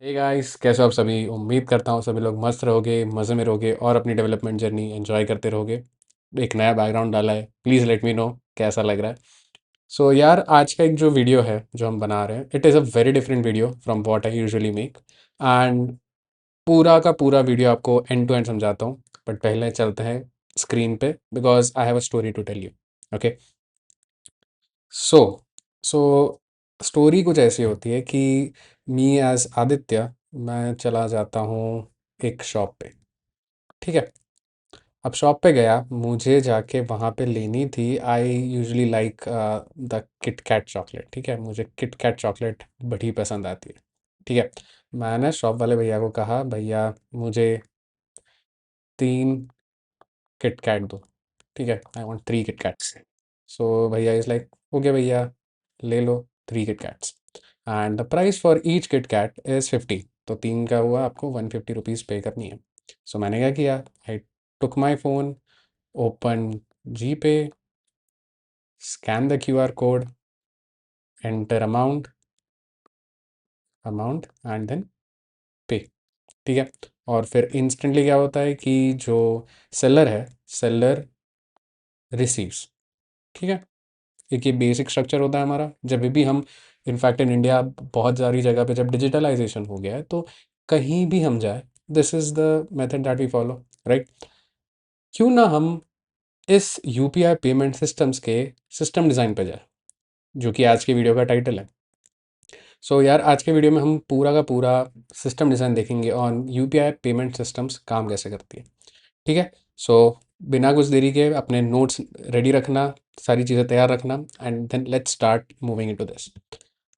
Hey guys, कैसे हो आप सभी। उम्मीद करता हूँ सभी लोग मस्त रहोगे, मज़े में रहोगे और अपनी डेवलपमेंट जर्नी एंजॉय करते रहोगे। एक नया बैकग्राउंड डाला है, प्लीज़ लेट मी नो कैसा लग रहा है। सो यार, आज का एक जो वीडियो है जो हम बना रहे हैं, it is a very different video from what I usually make. And पूरा का पूरा वीडियो आपको एंड टू एंड समझाता हूँ। बट पहले चलते हैं स्क्रीन पे, because I have a story to tell you. Okay. So so story कुछ ऐसी होती है कि मी एज आदित्य, मैं चला जाता हूँ एक शॉप पे। ठीक है। अब शॉप पे गया, मुझे जाके वहाँ पे लेनी थी। I usually like the Kit Kat chocolate. ठीक है, मुझे किट कैट चॉकलेट बड़ी पसंद आती है। ठीक है। मैंने शॉप वाले भैया को कहा, भैया मुझे 3 किट कैट दो। ठीक है, I want 3 Kit Kats. So भैया इज़ लाइक, ओके भैया, ले लो 3 Kit Kats and the price for each Kit Kat is 50। तो 3 का हुआ, आपको 150 रुपीज़ पे करनी है। सो मैंने क्या किया, आई टुक my phone, open G Pay, scan the Q R code, enter amount and then pay. ठीक है। और फिर इंस्टेंटली क्या होता है कि जो सेलर है, सेलर रिसीव्स। ठीक है। एक ये बेसिक स्ट्रक्चर होता है हमारा जब भी हम, इनफैक्ट इन इंडिया बहुत सारी जगह पे जब डिजिटलाइजेशन हो गया है, तो कहीं भी हम जाए, this is the method that we follow, right. क्यों ना हम इस यूपीआई पेमेंट सिस्टम्स के सिस्टम डिज़ाइन पे जाए, जो कि आज के वीडियो का टाइटल है। सो यार, आज के वीडियो में हम पूरा का पूरा सिस्टम डिज़ाइन देखेंगे ऑन यूपीआई पेमेंट सिस्टम्स काम कैसे करती है। ठीक है। सो बिना कुछ देरी के अपने नोट्स रेडी रखना, सारी चीज़ें तैयार रखना, and then let's start moving into this.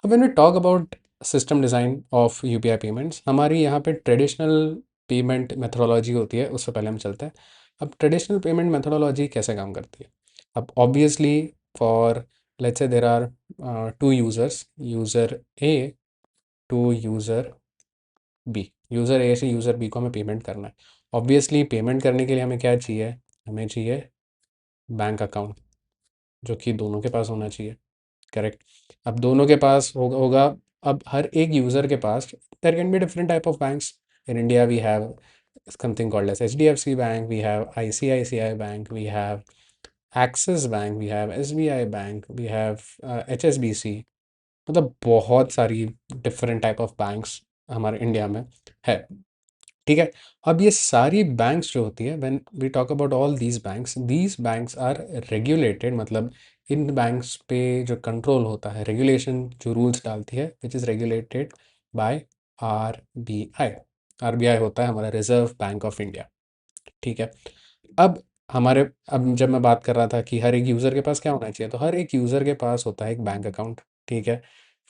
अब when we talk about system design of UPI payments, हमारी यहाँ पे ट्रेडिशनल पेमेंट मेथोडोलॉजी होती है, उससे पहले हम चलते हैं। अब ट्रेडिशनल पेमेंट मेथोडोलॉजी कैसे काम करती है। अब obviously, for let's say there are 2 users, user A to user B, user A से यूज़र बी को हमें पेमेंट करना है। ऑब्वियसली पेमेंट करने के लिए हमें क्या चाहिए, हमें चाहिए बैंक अकाउंट, जो कि दोनों के पास होना चाहिए। करेक्ट। अब दोनों के पास होगा। अब हर एक यूज़र के पास there can be different type of banks. In India we have something called as HDFC bank, we have ICICI bank, we have Axis bank, we have SBI bank, we have HSBC। मतलब बहुत सारी different type of banks हमारे India में है। ठीक है। अब ये सारी बैंक्स जो होती है, when we talk about all these banks are regulated, मतलब इन बैंक्स पे जो कंट्रोल होता है, रेगुलेशन जो रूल्स डालती है, which is regulated by RBI। RBI होता है हमारा रिजर्व बैंक ऑफ इंडिया। ठीक है। अब हमारे, अब जब मैं बात कर रहा था कि हर एक यूज़र के पास क्या होना चाहिए, तो हर एक यूज़र के पास होता है एक बैंक अकाउंट। ठीक है।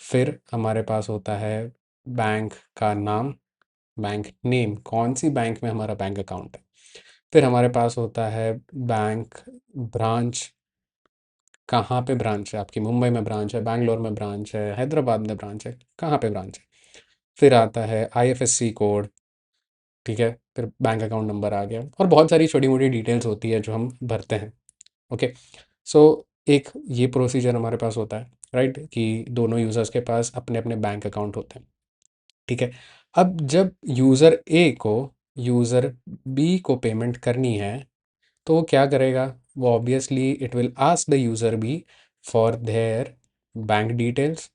फिर हमारे पास होता है बैंक का नाम, बैंक नेम, कौन सी बैंक में हमारा बैंक अकाउंट है। फिर हमारे पास होता है बैंक ब्रांच, कहाँ पे ब्रांच है आपकी, मुंबई में ब्रांच है, बैंगलोर में ब्रांच है, हैदराबाद में ब्रांच है, कहाँ पे ब्रांच है। फिर आता है IFSC कोड। ठीक है। फिर बैंक अकाउंट नंबर आ गया, और बहुत सारी छोटी मोटी डिटेल्स होती है जो हम भरते हैं। ओके। सो एक ये प्रोसीजर हमारे पास होता है, राइट, कि दोनों यूज़र्स के पास अपने अपने बैंक अकाउंट होते हैं। ठीक है। अब जब यूज़र ए को यूज़र बी को पेमेंट करनी है, तो वो क्या करेगा, वो obviously it will ask the user B for their bank details.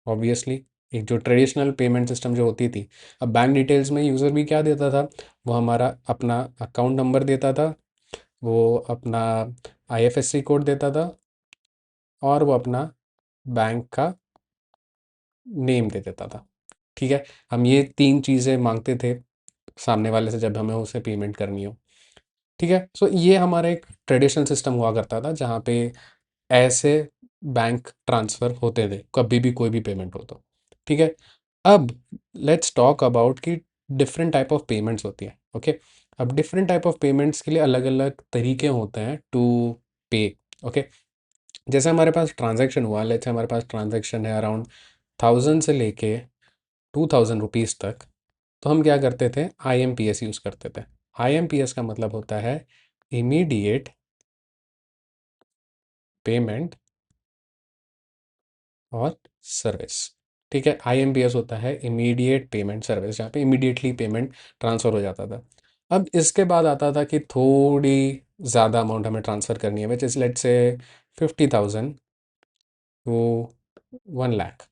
Obviously, एक जो ट्रेडिशनल पेमेंट सिस्टम जो होती थी, अब बैंक डिटेल्स में यूज़र भी क्या देता था, वो हमारा अपना अकाउंट नंबर देता था, वो अपना IFSC कोड देता था, और वो अपना बैंक का नेम दे देता था। ठीक है। हम ये 3 चीज़ें मांगते थे सामने वाले से जब हमें उसे पेमेंट करनी हो। ठीक है। सो ये हमारा एक ट्रेडिशनल सिस्टम हुआ करता था, जहाँ पे ऐसे बैंक ट्रांसफ़र होते थे कभी भी कोई भी पेमेंट हो तो। ठीक है। अब लेट्स टॉक अबाउट कि डिफरेंट टाइप ऑफ पेमेंट्स होती है। ओके। अब डिफरेंट टाइप ऑफ पेमेंट्स के लिए अलग अलग तरीके होते हैं टू पे। ओके। जैसे हमारे पास ट्रांजैक्शन हुआ, लेट्स से हमारे पास ट्रांजैक्शन है अराउंड 1000 से लेके 2000 रुपीज़ तक, तो हम क्या करते थे, IMPS यूज़ करते थे। IMPS का मतलब होता है इमीडिएट पेमेंट और सर्विस। ठीक है। IMPS होता है इमीडिएट पेमेंट सर्विस, जहाँ पे इमीडिएटली पेमेंट ट्रांसफ़र हो जाता था। अब इसके बाद आता था कि थोड़ी ज़्यादा अमाउंट हमें ट्रांसफ़र करनी है, which is let's say 50,000 to 1 lakh.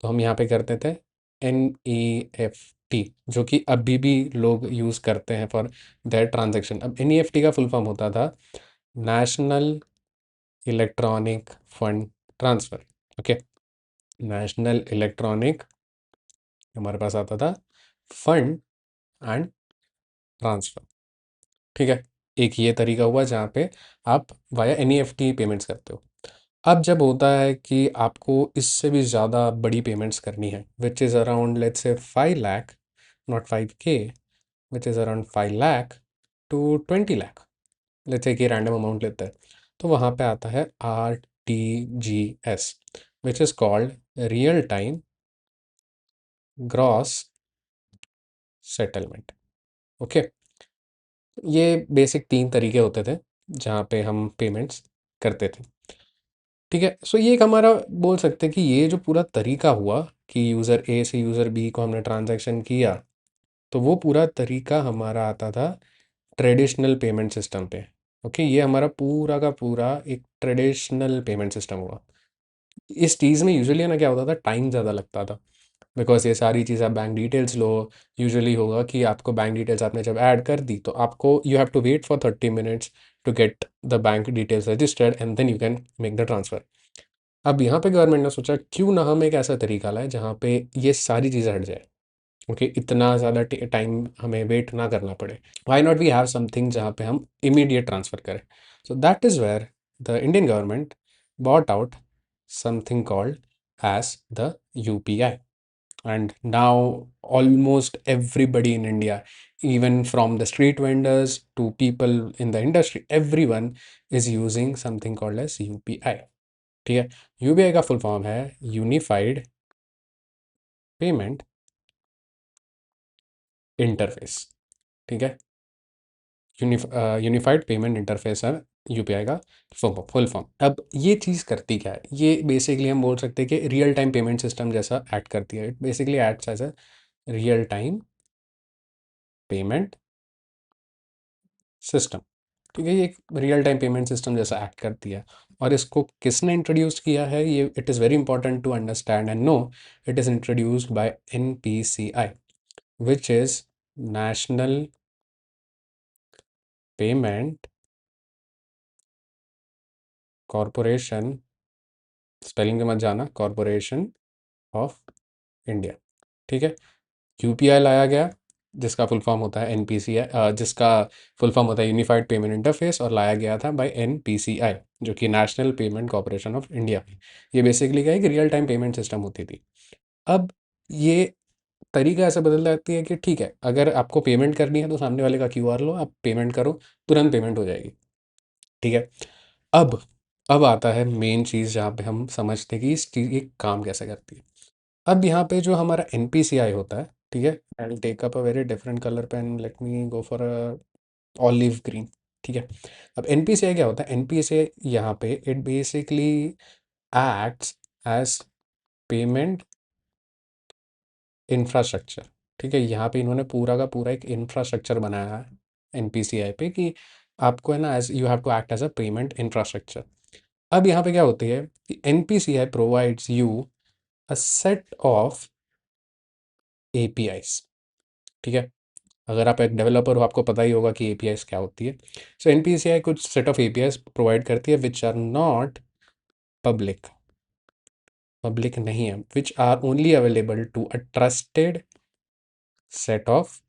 तो हम यहाँ पे करते थे NEFT, जो कि अभी भी लोग यूज़ करते हैं फॉर देयर ट्रांजेक्शन। अब NEFT का फुल फॉर्म होता था national electronic fund transfer. Okay, national electronic, हमारे पास आता था फंड एंड ट्रांसफ़र। ठीक है, एक ये तरीका हुआ जहाँ पे आप वाया NEFT पेमेंट्स करते हो। अब जब होता है कि आपको इससे भी ज़्यादा बड़ी पेमेंट्स करनी है, विच is around let's say 5 lakh, not 5K, which is around 5 lakh to 20 lakh, let's say कि रैंडम अमाउंट लेते हैं, तो वहाँ पे आता है RTGS, which is called real time gross settlement. Okay, ये बेसिक 3 तरीके होते थे जहाँ पे हम पेमेंट्स करते थे। ठीक है, सो ये एक हमारा बोल सकते हैं कि ये जो पूरा तरीका हुआ कि यूज़र ए से यूज़र बी को हमने ट्रांजैक्शन किया, तो वो पूरा तरीका हमारा आता था ट्रेडिशनल पेमेंट सिस्टम पे। ओके, ये हमारा पूरा का पूरा एक ट्रेडिशनल पेमेंट सिस्टम हुआ। इस चीज़ में यूजुअली है ना क्या होता था, टाइम ज़्यादा लगता था, बिकॉज ये सारी चीज़ आप बैंक डिटेल्स लो। यूजुअली होगा कि आपको बैंक डिटेल्स आपने जब ऐड कर दी तो आपको you have to wait for 30 minutes to get the bank details registered and then you can make the transfer. अब यहाँ पे गवर्नमेंट ने सोचा क्यों ना हम एक ऐसा तरीका लाए जहाँ पे ये सारी चीज़ें हट जाए। ओके, इतना ज़्यादा टाइम हमें वेट ना करना पड़े। Why not we have something जहाँ पे हम इमीडिएट ट्रांसफ़र करें। So that is where the Indian government bought out something called as the UPI. And now almost everybody in India, even from the street vendors to people in the industry, everyone is using something called as UPI. ठीक है, UPI का full form है unified payment interface. ठीक है, unified payment interface है UPI का full form. अब ये चीज़ करती क्या है, ये बेसिकली हम बोल सकते हैं कि रियल टाइम पेमेंट सिस्टम जैसा एक्ट करती है। It basically acts as a real time payment system. ठीक है, ये एक रियल टाइम पेमेंट सिस्टम जैसा एक्ट करती है। और इसको किसने इंट्रोड्यूस किया है, ये it is very important to understand and know. It is introduced by NPCI, which is national payment corporation, spelling में मत जाना, कॉरपोरेशन ऑफ इंडिया। ठीक है, UPI लाया गया जिसका फुल फॉर्म होता है NPCI, जिसका फुल फॉर्म होता है यूनिफाइड पेमेंट इंटरफेस, और लाया गया था बाय NPCI, जो कि national payment corporation of India. ये बेसिकली क्या है कि रियल टाइम पेमेंट सिस्टम होती थी। अब ये तरीका ऐसा बदल जाती है कि ठीक है, अगर आपको पेमेंट करनी है तो सामने वाले का QR लो, आप पेमेंट करो, तुरंत पेमेंट हो जाएगी। ठीक है, अब अब आता है मेन चीज़ जहाँ पे हम समझते हैं कि इस चीज़ ये काम कैसे करती है। अब यहाँ पे जो हमारा NPCI होता है, ठीक है, I will take up a very different colour pen, let me go for a olive green. ठीक है, अब NPCI क्या होता है, NPCI यहाँ पे it basically acts as payment infrastructure. ठीक है, यहाँ पे इन्होंने पूरा का पूरा एक इंफ्रास्ट्रक्चर बनाया है NPCI पे कि आपको है ना, as you have to act as a payment infrastructure. अब यहाँ पे क्या होती है कि NPCI provides you a set of APIs। ठीक है, अगर आप एक डेवलपर हो आपको पता ही होगा कि APIs क्या होती है। सो NPCI कुछ सेट ऑफ APIs प्रोवाइड करती है which are not public, public नहीं है, which are only available to a trusted set of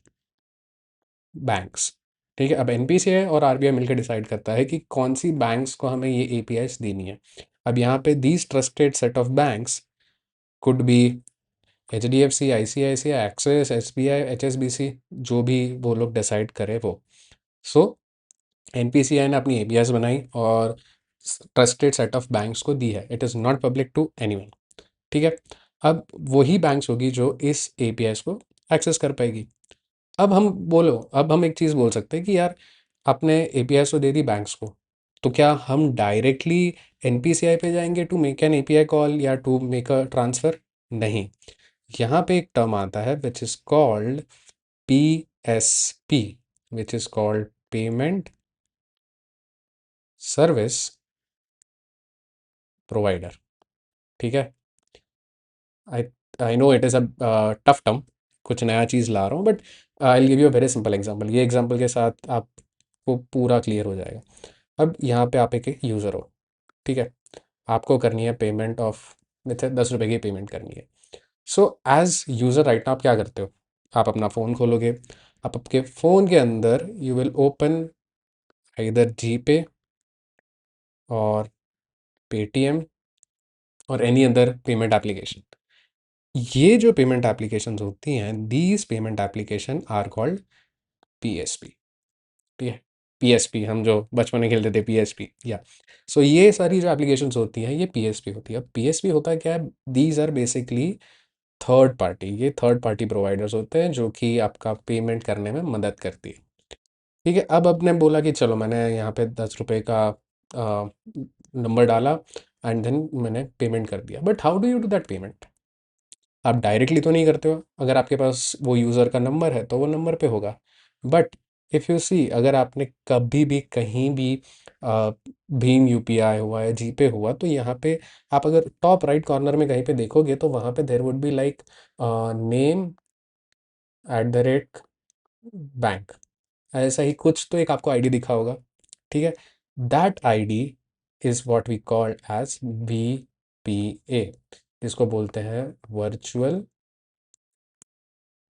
banks. ठीक है, अब NPCI और RBI मिलकर डिसाइड करता है कि कौन सी बैंक्स को हमें ये APIs देनी है। अब यहाँ पे these trusted set of banks could be HDFC, ICICI, axis, SBI, HSBC, जो भी वो लोग डिसाइड करे वो। सो NPCI ने अपनी APIs बनाई और ट्रस्टेड सेट ऑफ बैंक्स को दी है। It is not public to anyone. ठीक है, अब वही बैंक्स होगी जो इस APIs को एक्सेस कर पाएगी। अब हम एक चीज़ बोल सकते हैं कि यार आपने APIs तो दे दी बैंक्स को, तो क्या हम डायरेक्टली NPCI पे जाएंगे to make an API call या टू मेक अ ट्रांसफ़र? नहीं, यहाँ पे एक टर्म आता है which is called PSP, which is called payment service provider. ठीक है। I I know it is a tough term, कुछ नया चीज़ ला रहा हूँ, but I give you a very simple example. ये एग्जांपल के साथ आपको पूरा क्लियर हो जाएगा। अब यहाँ पे आप एक यूज़र हो, ठीक है, आपको करनी है पेमेंट ऑफ, जैसे 10 रुपए की पेमेंट करनी है। So as user right now आप क्या करते हो, आप अपना फ़ोन खोलोगे, आप आपके फ़ोन के अंदर यू विल ओपन इधर जी पे और पेटीएम और एनी अदर पेमेंट एप्लीकेशन। ये जो पेमेंट एप्लीकेशंस होती हैं, these payment application are called PSP। ठीक है, PSP, हम जो बचपन में खेलते थे PSP, या सो ये सारी जो एप्लीकेशंस होती हैं ये PSP होती है। अब PSP होता है क्या है, these are basically third party, ये थर्ड पार्टी प्रोवाइडर्स होते हैं जो कि आपका पेमेंट करने में मदद करती है। ठीक है, अब आपने बोला कि चलो मैंने यहाँ पे 10 रुपए का नंबर डाला एंड देन मैंने पेमेंट कर दिया, but how do you do that payment? आप डायरेक्टली तो नहीं करते हो, अगर आपके पास वो यूज़र का नंबर है तो वो नंबर पे होगा। बट इफ़ यू सी, अगर आपने कभी भी कहीं भी आ, भीम UPI हुआ या जीपे हुआ, तो यहाँ पे आप अगर टॉप राइट कॉर्नर में कहीं पे देखोगे तो वहाँ पे there would be like name @ bank, ऐसा ही कुछ तो एक आपको आईडी दिखा होगा। ठीक है, that ID is what we called as VPA, जिसको बोलते हैं वर्चुअल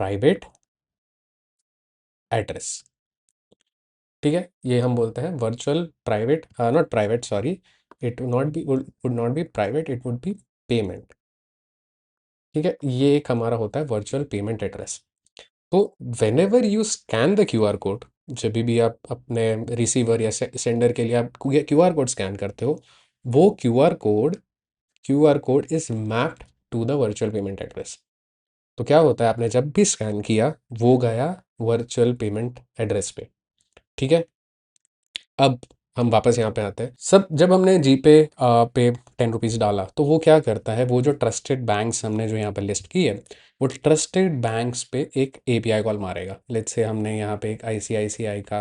प्राइवेट एड्रेस। ठीक है, ये हम बोलते हैं virtual private, not private, sorry, it would not be private, it would be payment. ठीक है, ये एक हमारा होता है वर्चुअल पेमेंट एड्रेस। तो when ever you scan the QR code, जब भी आप अपने रिसीवर या सेंडर के लिए आप QR कोड स्कैन करते हो, वो Q R code is mapped to the virtual payment address. तो क्या होता है, आपने जब भी स्कैन किया वो गया वर्चुअल पेमेंट एड्रेस पे। ठीक है, अब हम वापस यहाँ पे आते हैं। सब जब हमने जीपे पे 10 रुपीज़ डाला तो वो क्या करता है, वो जो ट्रस्टेड बैंक्स हमने जो यहाँ पे लिस्ट की है, वो ट्रस्टेड बैंक्स पे एक API कॉल मारेगा। लेट्स से हमने यहाँ पे एक ICICI का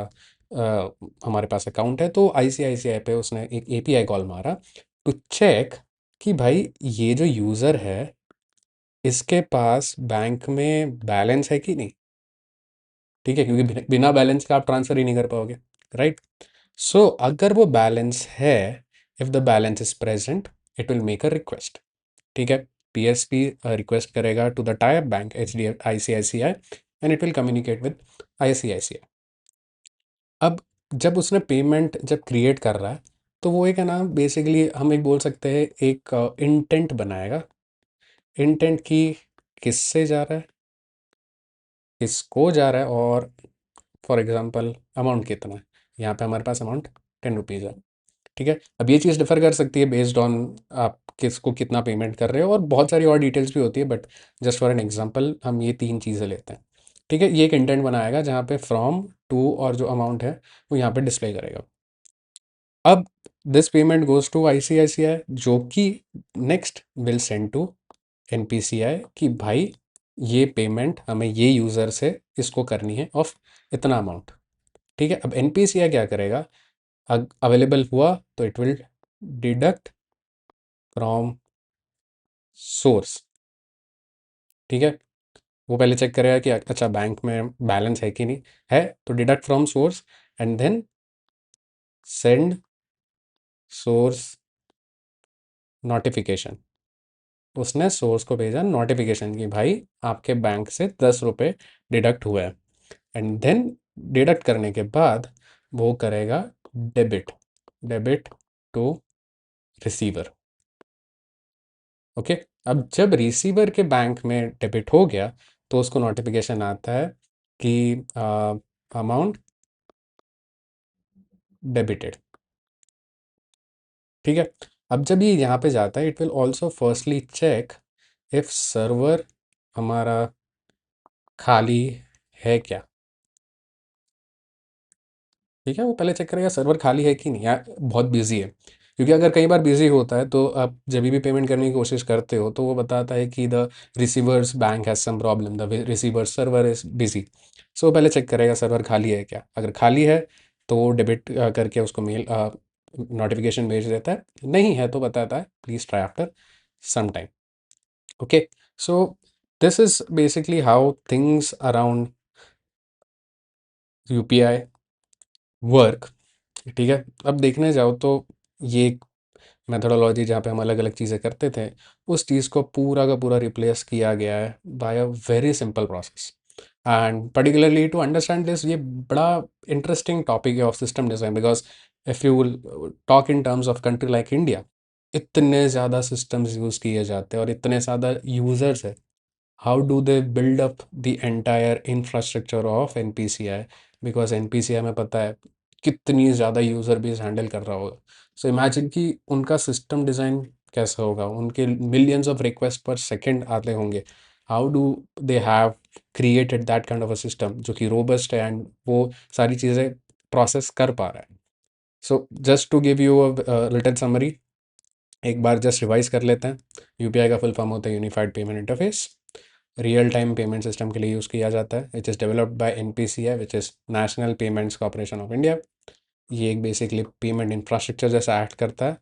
हमारे पास अकाउंट है, तो ICICI पे उसने एक API कॉल मारा टू चेक कि भाई ये जो यूज़र है इसके पास बैंक में बैलेंस है कि नहीं। ठीक है, क्योंकि बिना बैलेंस का आप ट्रांसफ़र ही नहीं कर पाओगे, राइट। सो अगर वो बैलेंस है, if the balance is present, it will make a request. ठीक है, PSP रिक्वेस्ट करेगा to the type bank ICICI and it will communicate with ICICI। अब जब उसने पेमेंट जब क्रिएट कर रहा है, तो वो एक है ना, बेसिकली हम एक बोल सकते हैं एक इंटेंट बनाएगा। इंटेंट की किससे जा रहा है, किसको जा रहा है, और फॉर एग्जांपल अमाउंट कितना है। यहाँ पे हमारे पास अमाउंट 10 रुपीज़ है। ठीक है, अब ये चीज़ डिफर कर सकती है बेस्ड ऑन आप किसको कितना पेमेंट कर रहे हो, और बहुत सारी और डिटेल्स भी होती है, but just for an example हम ये 3 चीज़ें लेते हैं। ठीक है, ये एक इंटेंट बनाएगा जहाँ पे फ्रॉम टू और जो अमाउंट है वो यहाँ पे डिस्प्ले करेगा। अब this payment goes to ICICI, जो कि next will send to NPCI कि भाई ये पेमेंट हमें ये यूज़र से इसको करनी है ऑफ इतना अमाउंट। ठीक है, अब NPCI क्या करेगा, अवेलेबल हुआ तो it will deduct from source. ठीक है, वो पहले चेक करेगा कि अच्छा बैंक में बैलेंस है कि नहीं है, तो deduct from source and then send source notification. उसने सोर्स को भेजा नोटिफिकेशन कि भाई आपके बैंक से 10 रुपये डिडक्ट हुए हैं, एंड देन डिडक्ट करने के बाद वो करेगा debit, debit to receiver. Okay, अब जब रिसीवर के बैंक में डेबिट हो गया तो उसको नोटिफिकेशन आता है कि अमाउंट डेबिटेड। ठीक है, अब जब ये यहाँ पे जाता है, it will also firstly check if server हमारा खाली है क्या। ठीक है, वो पहले चेक करेगा सर्वर खाली है कि नहीं, या बहुत बिजी है। क्योंकि अगर कई बार बिजी होता है तो आप जब भी पेमेंट करने की कोशिश करते हो तो वो बताता है कि the receivers bank has some problem, the receivers server is busy. So पहले चेक करेगा सर्वर खाली है क्या। अगर खाली है तो डेबिट करके उसको मेल नोटिफिकेशन भेज देता है, नहीं है तो बताता है please try after some time. Okay, so this is basically how things around UPI work. ठीक है, अब देखने जाओ तो ये एक मेथोडोलॉजी जहाँ पे हम अलग अलग चीज़ें करते थे, उस चीज़ को पूरा का पूरा रिप्लेस किया गया है by a very simple process. And particularly to understand this, ये बड़ा इंटरेस्टिंग टॉपिक है of system design, because if you talk in terms of country like India, इतने ज़्यादा सिस्टम्स यूज़ किए जाते हैं और इतने ज़्यादा यूज़र्स है। How do they build up the entire infrastructure of NPCI? Because NPCI में पता है कितनी ज़्यादा यूज़र बेस हैंडल कर रहा होगा। सो इमेजिन कि उनका सिस्टम डिज़ाइन कैसा होगा, उनके मिलियंस ऑफ रिक्वेस्ट पर सेकंड आते होंगे। How do they have created that kind of a system जो कि रोबस्ट है एंड वो सारी चीज़ें प्रोसेस कर पा रहा है। So just to give you a little summary, एक बार जस्ट रिवाइज कर लेते हैं। यूपीआई का फुल फॉर्म होता है unified payment interface. Real time payment system के लिए यूज़ किया जाता है, which is developed by NPCI, which is national payments corporation of India. ये एक बेसिकली पेमेंट इंफ्रास्ट्रक्चर जैसा एक्ट करता है।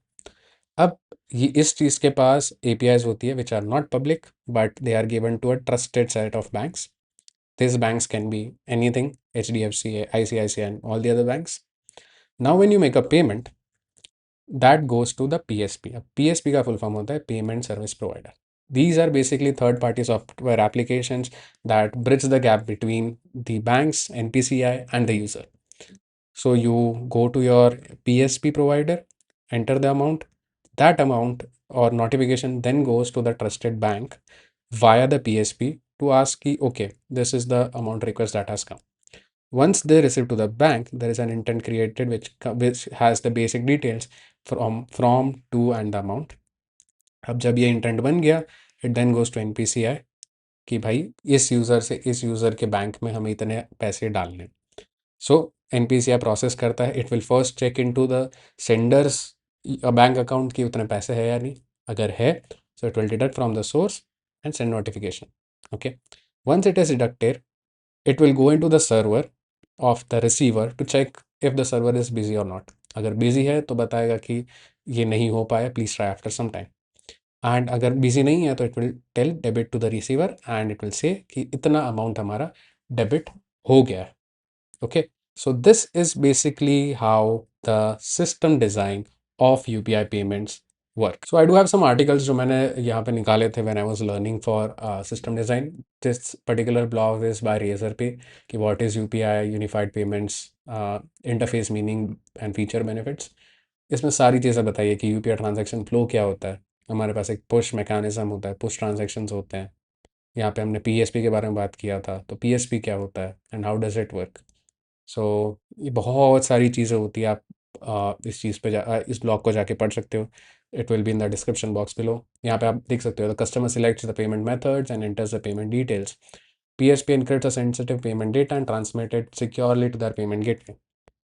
अब ये इस चीज़ के पास एपीआईज होती है which are not public but they are given to a trusted set of banks. This banks can be anything, H D F C, I C I C and all the other banks. Now when you make a payment, that goes to the PSP. अब PSP का full form होता है payment service provider. These are basically third party software applications that bridge the gap between the banks, NPCI, and the user. So you go to your PSP provider, enter the amount, that amount or notification then goes to the trusted bank via the PSP to ask, okay, this is the amount request that has come. Once they receive to the bank, there is an intent created which has the basic details from to and the amount. अब जब ये intent बन गया, it then goes to NPCI कि भाई इस user से इस यूज़र के बैंक में हमें इतने पैसे डालने। सो एनपीसीआई प्रोसेस करता है, it will first check in to the sender's bank account कि उतने पैसे है या नहीं। अगर है so it will deduct from the source and send notification. Okay, once it is deducted, it will go in to the server of the receiver to check if the server is busy और not. अगर busy है तो बताएगा कि ये नहीं हो पाया, please try after some time. And अगर बिजी नहीं है तो it will tell debit to the receiver and it will say कि इतना अमाउंट हमारा डेबिट हो गया है। Okay, so this is basically how the system design of UPI payments work. So I do have some articles जो मैंने यहाँ पे निकाले थे when I was learning for system design. This particular blog is by Razorpay कि what is UPI unified payments interface meaning and feature benefits. इसमें सारी चीज़ें बताइए कि यूपीआई ट्रांजैक्शन फ्लो क्या होता है। हमारे पास एक पुश मैकेनिज्म होता है, पुश ट्रांजैक्शंस होते हैं। यहाँ पे हमने पीएसपी के बारे में बात किया था, तो पीएसपी क्या होता है and how does it work. So ये बहुत सारी चीज़ें होती है। आप इस चीज़ पे इस ब्लॉग को जाके पढ़ सकते हो। It will be in the description box below. यहाँ पे आप देख सकते हो the customer selects the payment methods and enters the payment details. PSP encrypts the sensitive payment data and transmit it securely to their payment gateway.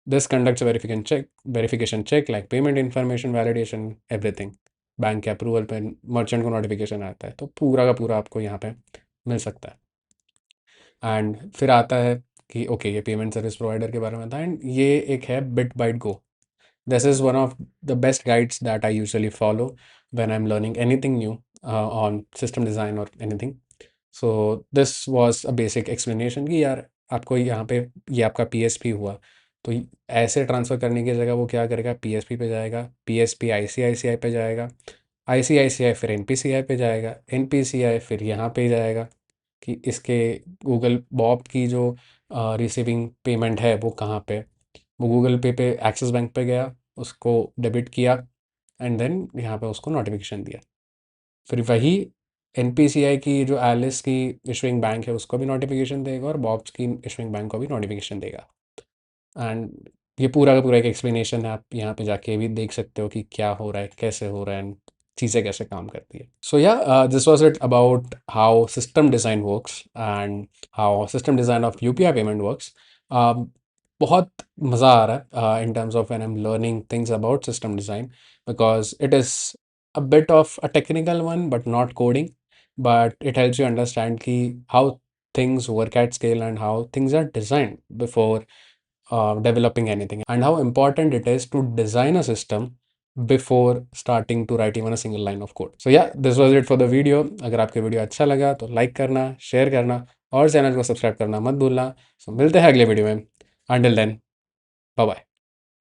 This conducts a verification check like payment information validation, everything. Bank के approval पे merchant को notification आता है, तो पूरा का पूरा आपको यहाँ पे मिल सकता है। एंड फिर आता है कि ओके ये पेमेंट सर्विस प्रोवाइडर के बारे में था, एंड ये एक है bit byte go. This is one of the best guides that I usually follow when I am learning anything new on system design और anything. So this was a basic explanation कि यार आपको यहाँ पे ये आपका पीएसपी हुआ, तो ऐसे ट्रांसफ़र करने की जगह वो क्या करेगा, पीएसपी पे जाएगा, पीएसपी आईसीआईसीआई पे जाएगा, आईसीआईसीआई फिर एनपीसीआई पे जाएगा, एनपीसीआई फिर यहाँ पे जाएगा कि इसके गूगल बॉब की जो रिसीविंग पेमेंट है वो कहाँ पे। वो गूगल पे एक्सिस बैंक पे गया, उसको डेबिट किया एंड देन यहाँ पे उसको नोटिफिकेशन दिया। फिर वही एनपीसीआई की जो एलिस की इशुइंग बैंक है उसको भी नोटिफिकेशन देगा और बॉब्स की इशुइंग बैंक को भी नोटिफिकेशन देगा। एंड ये पूरा का पूरा एक एक्सप्लेनेशन है, आप यहाँ पे जाके भी देख सकते हो कि क्या हो रहा है, कैसे हो रहा है एंड चीज़ें कैसे काम करती है। सो या this was it about how system design works and how system design of UPI payment works. बहुत मज़ा आ रहा है इन terms of when I am learning things about system design, because it is a bit of a technical one but not coding, but it helps you understand कि how things work at scale and how things are designed before developing anything, and how important it is to design a system before starting to write even a single line of code. So yeah, this was it for the video. अगर आपके video अच्छा लगा तो like करना, share करना और channel को subscribe करना मत भूलना. So मिलते हैं अगले वीडियो में. Until then, bye bye.